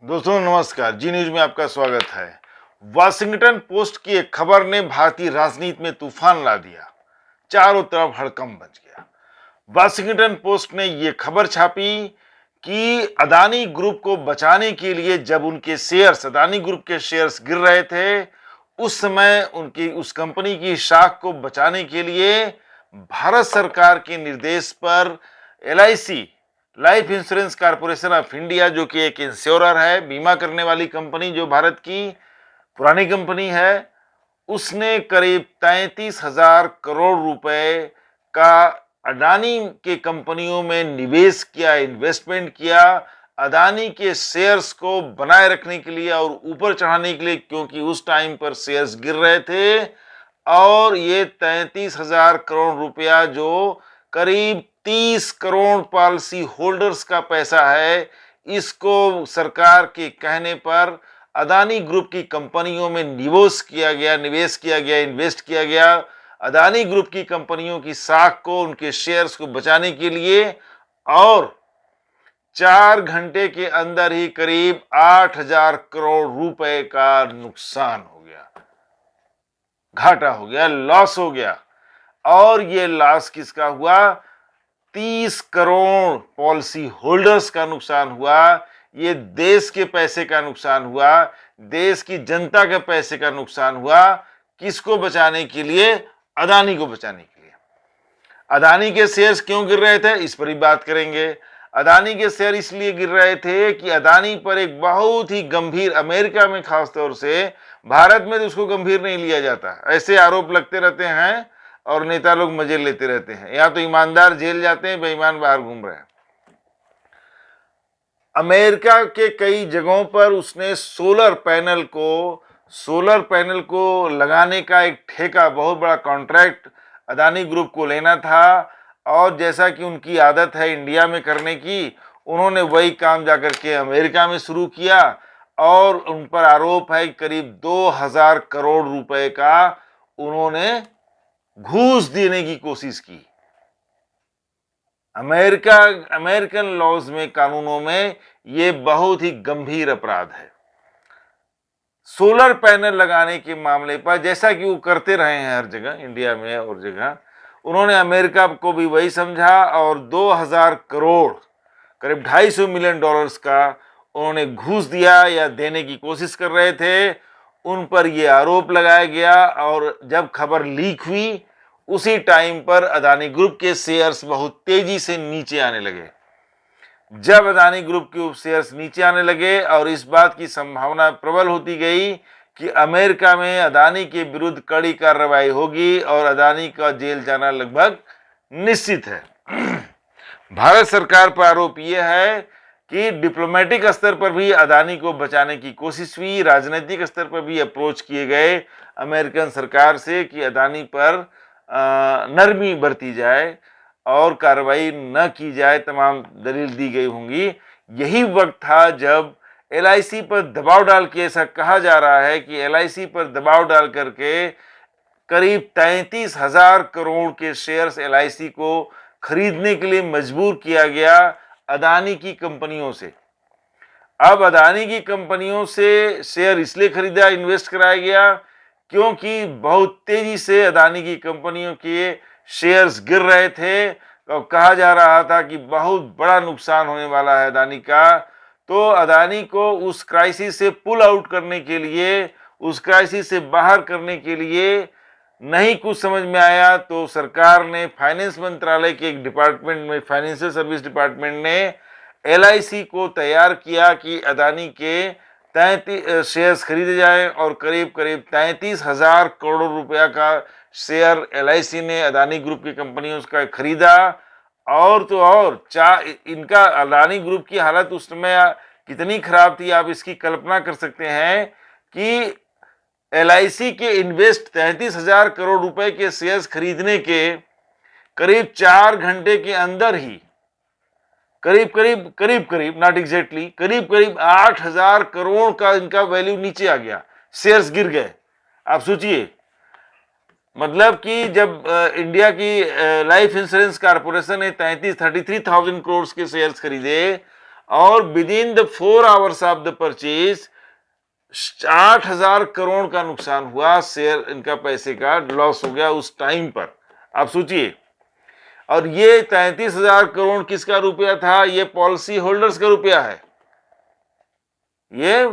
दोस्तों नमस्कार, जी न्यूज में आपका स्वागत है। वाशिंगटन पोस्ट की एक खबर ने भारतीय राजनीति में तूफान ला दिया। चारों तरफ हड़कंप मच गया। वाशिंगटन पोस्ट ने यह खबर छापी कि अदानी ग्रुप को बचाने के लिए जब उनके शेयर्स, अदानी ग्रुप के शेयर्स गिर रहे थे, उस समय उनकी उस कंपनी की शाख को बचाने के लिए भारत सरकार के निर्देश पर LIC, life insurance corporation of India, जो कि एक इंश्योरर है, बीमा करने वाली कंपनी जो भारत की पुरानी कंपनी है, उसने करीब 33,000 करोड़ रुपए का अडानी के कंपनियों में निवेश किया, इन्वेस्टमेंट किया, अदानी के शेयर्स को बनाए रखने के लिए और ऊपर चढ़ाने के लिए, क्योंकि उस टाइम पर शेयर्स गिर रहे थे। और ये 33,000 करोड़ रुपया जो करीब 30 करोड़ पॉलिसी होल्डर्स का पैसा है, इसको सरकार के कहने पर अदानी ग्रुप की कंपनियों में निवेश किया गया, इन्वेस्ट किया गया। अदानी ग्रुप की कंपनियों की साख को, उनके शेयर्स को बचाने के लिए, और 4 घंटे के अंदर ही करीब 8,000 करोड़ रुपए का नुकसान हो गया, घाटा हो गया, लॉस हो गया। और ये लॉस किसका हुआ? 30 करोड़ पॉलिसी होल्डर्स का नुकसान हुआ। ये देश के पैसे का नुकसान हुआ, देश की जनता के पैसे का नुकसान हुआ। किसको बचाने के लिए? अदानी को बचाने के लिए। अदानी के शेयर्स क्यों गिर रहे थे, इस पर ही बात करेंगे। अदानी के शेयर इसलिए गिर रहे थे कि अदानी पर एक बहुत ही गंभीर, अमेरिका में खासतौर से, भारत में तो उसको गंभीर नहीं लिया जाता, ऐसे आरोप लगते रहते हैं और नेता लोग मजे लेते रहते हैं। या तो ईमानदार जेल जाते हैं, बेईमान बाहर घूम रहे हैं। अमेरिका के कई जगहों पर उसने सोलर पैनल को लगाने का एक ठेका, बहुत बड़ा कॉन्ट्रैक्ट अदानी ग्रुप को लेना था। और जैसा कि उनकी आदत है इंडिया में करने की, उन्होंने वही काम जाकर के अमेरिका में शुरू किया। और उन पर आरोप है कि करीब 2,000 करोड़ रुपए का उन्होंने घूस देने की कोशिश की। अमेरिकन लॉज में, कानूनों में यह बहुत ही गंभीर अपराध है। सोलर पैनल लगाने के मामले पर, जैसा कि वो करते रहे हैं हर जगह, इंडिया में और जगह, उन्होंने अमेरिका को भी वही समझा और 2,000 करोड़, करीब $250 मिलियन का उन्होंने घूस दिया या देने की कोशिश कर रहे थे। उन पर यह आरोप लगाया गया। और जब खबर लीक हुई, उसी टाइम पर अदानी ग्रुप के शेयर्स बहुत तेजी से नीचे आने लगे। जब अदानी ग्रुप के शेयर्स नीचे आने लगे और इस बात की संभावना प्रबल होती गई कि अमेरिका में अदानी के विरुद्ध कड़ी कार्रवाई होगी और अदानी का जेल जाना लगभग निश्चित है। भारत सरकार पर आरोप यह है कि डिप्लोमेटिक स्तर पर भी अदानी को बचाने की कोशिश हुई, राजनीतिक स्तर पर भी अप्रोच किए गए अमेरिकन सरकार से कि अदानी पर नरमी बरती जाए और कार्रवाई न की जाए, तमाम दलील दी गई होंगी। यही वक्त था जब LIC पर दबाव डाल के, ऐसा कहा जा रहा है कि LIC पर दबाव डाल करके करीब 33,000 करोड़ के शेयर्स LIC को खरीदने के लिए मजबूर किया गया अदानी की कंपनियों से। अब अदानी की कंपनियों से शेयर इसलिए खरीदा, इन्वेस्ट कराया गया क्योंकि बहुत तेजी से अदानी की कंपनियों के शेयर्स गिर रहे थे और कहा जा रहा था कि बहुत बड़ा नुकसान होने वाला है अदानी का। तो अदानी को उस क्राइसिस से पुल आउट करने के लिए, उस क्राइसिस से बाहर करने के लिए नहीं कुछ समझ में आया, तो सरकार ने, फाइनेंस मंत्रालय के एक डिपार्टमेंट में, फाइनेंशियल सर्विस डिपार्टमेंट ने LIC को तैयार किया कि अदानी के 33 शेयर्स खरीदे जाएं और करीब 33,000 करोड़ रुपया का शेयर LIC ने अदानी ग्रुप की कंपनियों का खरीदा। और तो और इनका, अदानी ग्रुप की हालत उस समय कितनी खराब थी, आप इसकी कल्पना कर सकते हैं कि LIC के इन्वेस्ट 33,000 करोड़ रुपए के शेयर्स खरीदने के करीब 4 घंटे के अंदर ही करीब नॉट एग्जैक्टली, करीब 8,000 करोड़ का इनका वैल्यू नीचे आ गया, शेयर्स गिर गए। आप सोचिए, मतलब कि जब इंडिया की लाइफ इंश्योरेंस कॉर्पोरेशन ने 33,000 करोड़ के शेयर्स खरीदे और with in the 4 hours of the purchase 8,000 crore का नुकसान हुआ, शेयर इनका पैसे का लॉस हो गया उस टाइम पर। आप सोचिए, और ये 33,000 करोड़ किसका रुपया था? ये पॉलिसी होल्डर्स का रुपया है, ये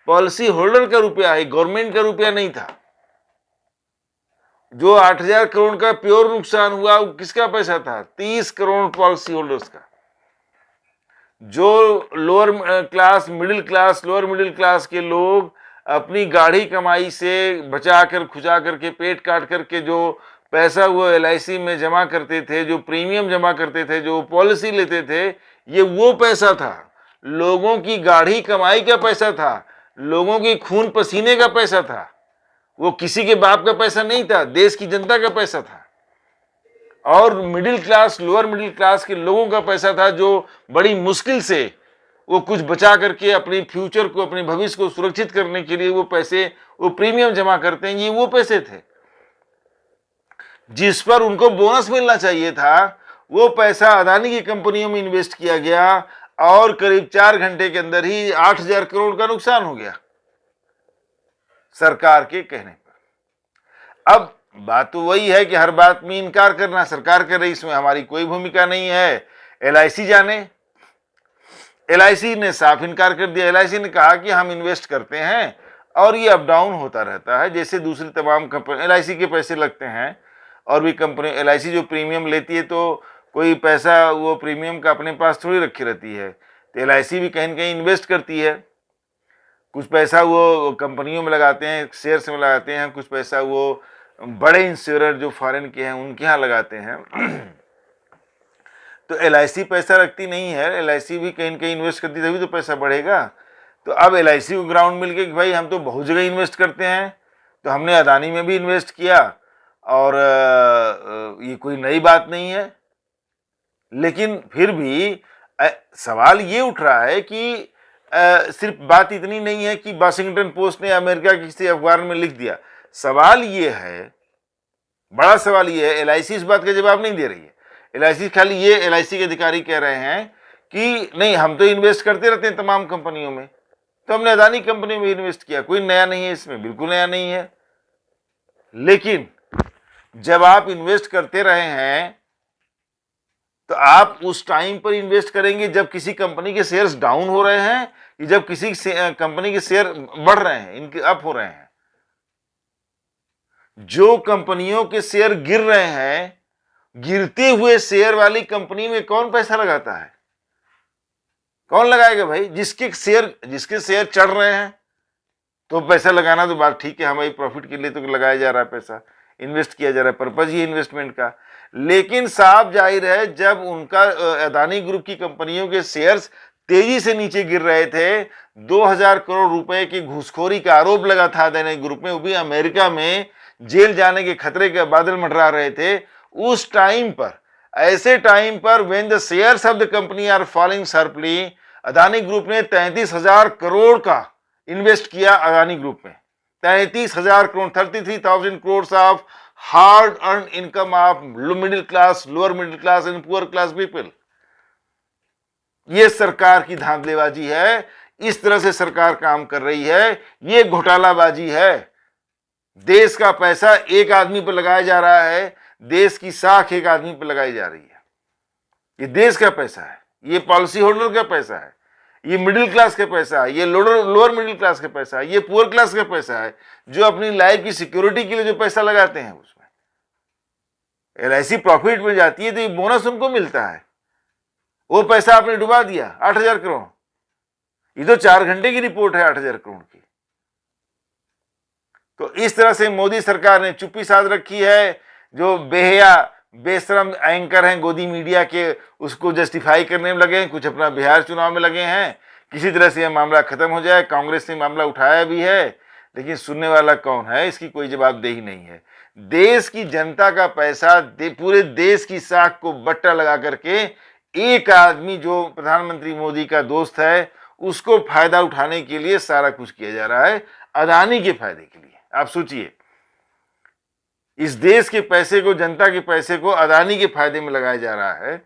पॉलिसी होल्डर का रुपया है, गवर्नमेंट का रुपया नहीं था। जो 8,000 करोड़ का प्योर नुकसान हुआ वो किसका पैसा था? 30 करोड़ पॉलिसी होल्डर्स का। जो lower class, middle class, lower middle class के लोग अपनी गाढ़ी कमाई से बचा कर खुचा करके पेट काट करके जो पैसा वो LIC में जमा करते थे, जो प्रीमियम जमा करते थे, जो पॉलिसी लेते थे, ये वो पैसा था, लोगों की गाढ़ी कमाई का पैसा था, लोगों की खून पसीने का पैसा था। वो किसी के बाप का पैसा नहीं था, देश की जनता का पैसा था। और middle class, lower middle class के लोगों का पैसा था, जो बड़ी मुश्किल से वो कुछ बचा करके अपने फ्यूचर को, अपने भविष्य को सुरक्षित करने के लिए वो पैसे, वो प्रीमियम जमा करते हैं। ये वो पैसे थे जिस पर उनको बोनस मिलना चाहिए था। वो पैसा अदानी की कंपनियों में इन्वेस्ट किया गया और करीब 4 घंटे के अंदर ही 8,000 करोड़ का नुकसान हो गया सरकार के कहने पर। अब बात तो वही है कि हर बात में इनकार करना, सरकार कर रही, इसमें हमारी कोई भूमिका नहीं है। LIC जाने, LIC ने साफ इनकार कर दिया। LIC ने कहा कि हम इन्वेस्ट करते हैं और ये अप डाउन होता रहता है, जैसे दूसरी तमाम कंपनी। LIC के पैसे लगते हैं और भी कंपनी, LIC जो प्रीमियम लेती है तो कोई पैसा वो प्रीमियम का अपने पास थोड़ी रखी रहती है, तो LIC भी कहीं न कहीं इन्वेस्ट करती है। कुछ पैसा वो कंपनियों में लगाते हैं, शेयर्स में लगाते हैं, कुछ पैसा वो बड़े इंश्योरर जो फॉरेन के हैं उनके यहाँ लगाते हैं। तो LIC पैसा रखती नहीं है, LIC भी कहीं न कहीं इन्वेस्ट करती, तभी तो पैसा बढ़ेगा। तो अब LIC को ग्राउंड मिल गया कि भाई हम तो बहुत जगह इन्वेस्ट करते हैं, तो हमने अदानी में भी इन्वेस्ट किया और ये कोई नई बात नहीं है। लेकिन फिर भी सवाल ये उठ रहा है कि सिर्फ बात इतनी नहीं है कि वाशिंगटन पोस्ट ने अमेरिका के किसी अखबार में लिख दिया। सवाल ये है, बड़ा सवाल ये है, LIC इस बात का जवाब नहीं दे रही है। LIC खाली ये, LIC के अधिकारी कह रहे हैं कि नहीं, हम तो इन्वेस्ट करते रहते हैं तमाम कंपनियों में, तो हमने अदानी कंपनी में इन्वेस्ट किया, कोई नया नहीं है इसमें, बिल्कुल नया नहीं है। लेकिन जब आप इन्वेस्ट करते रहे हैं तो आप उस टाइम पर इन्वेस्ट करेंगे जब किसी कंपनी के शेयर्स डाउन हो रहे हैं कि जब किसी कंपनी के शेयर बढ़ रहे हैं, इनके अप हो रहे हैं। जो कंपनियों के शेयर गिर रहे हैं, गिरते हुए शेयर वाली कंपनी में कौन पैसा लगाता है? कौन लगाएगा भाई? जिसके शेयर चढ़ रहे हैं तो पैसा लगाना तो बात ठीक है, हमारी प्रॉफिट के लिए तो लगाया जा रहा है, पैसा इन्वेस्ट किया जा रहा है, पर्पज ही इन्वेस्टमेंट का। लेकिन साफ जाहिर है जब उनका अदानी ग्रुप की कंपनियों के शेयर्स तेजी से नीचे गिर रहे थे, 2,000 करोड़ रुपए की घूसखोरी का आरोप लगा था अदानी ग्रुप में, वो भी अमेरिका में जेल जाने के खतरे के बादल मंडरा रहे थे, उस टाइम पर, ऐसे टाइम पर when the shares of the company are falling sharply, Adani group ने 33,000 करोड़ का इन्वेस्ट किया अदानी ग्रुप में। 33,000 crore, 33,000 crore of hard earn income of middle class, lower middle class and poor class people. ये सरकार की धांधलेबाजी है, इस तरह से सरकार काम कर रही है, ये घोटालाबाजी है। देश का पैसा एक आदमी पर लगाया जा रहा है, देश की साख एक आदमी पर लगाई जा रही है। ये देश का पैसा है, ये पॉलिसी होल्डर का पैसा है, ये मिडिल क्लास का पैसा है, ये लोअर मिडिल क्लास का पैसा है, ये पुअर क्लास का पैसा है, जो अपनी लाइफ की सिक्योरिटी के लिए जो पैसा लगाते हैं उसमें। LIC प्रॉफिट में जाती है तो ये बोनस उनको मिलता है, वो पैसा आपने डुबा दिया 8,000 करोड़। ये तो 4 घंटे की रिपोर्ट है 8,000 करोड़ की। तो इस तरह से मोदी सरकार ने चुप्पी साध रखी है। जो बेहया बेशरम एंकर हैं गोदी मीडिया के, उसको जस्टिफाई करने में लगे हैं, कुछ अपना बिहार चुनाव में लगे हैं, किसी तरह से यह मामला खत्म हो जाए। कांग्रेस ने मामला उठाया भी है, लेकिन सुनने वाला कौन है, इसकी कोई जवाबदेही नहीं है। देश की जनता का पैसा, पूरे देश की साख को बट्टा लगा करके एक आदमी जो प्रधानमंत्री मोदी का दोस्त है, उसको फायदा उठाने के लिए सारा कुछ किया जा रहा है, अदानी के फायदे के लिए। आप सोचिए, इस देश के पैसे को, जनता के पैसे को अदानी के फायदे में लगाया जा रहा है।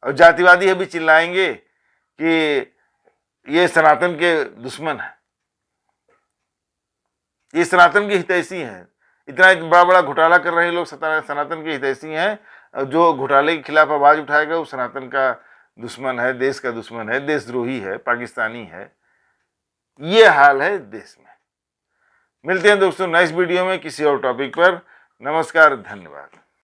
और जातिवादी अभी चिल्लाएंगे कि ये सनातन के दुश्मन है, ये सनातन की हितैषी हैं। इतना बड़ा बड़ा घोटाला कर रहे लोग सनातन के हितैषी हैं। जो घोटाले के खिलाफ आवाज उठाएगा वो सनातन का दुश्मन है, देश का दुश्मन है, देशद्रोही है, पाकिस्तानी है। ये हाल है देश में। मिलते हैं दोस्तों नेक्स्ट वीडियो में किसी और टॉपिक पर। नमस्कार, धन्यवाद।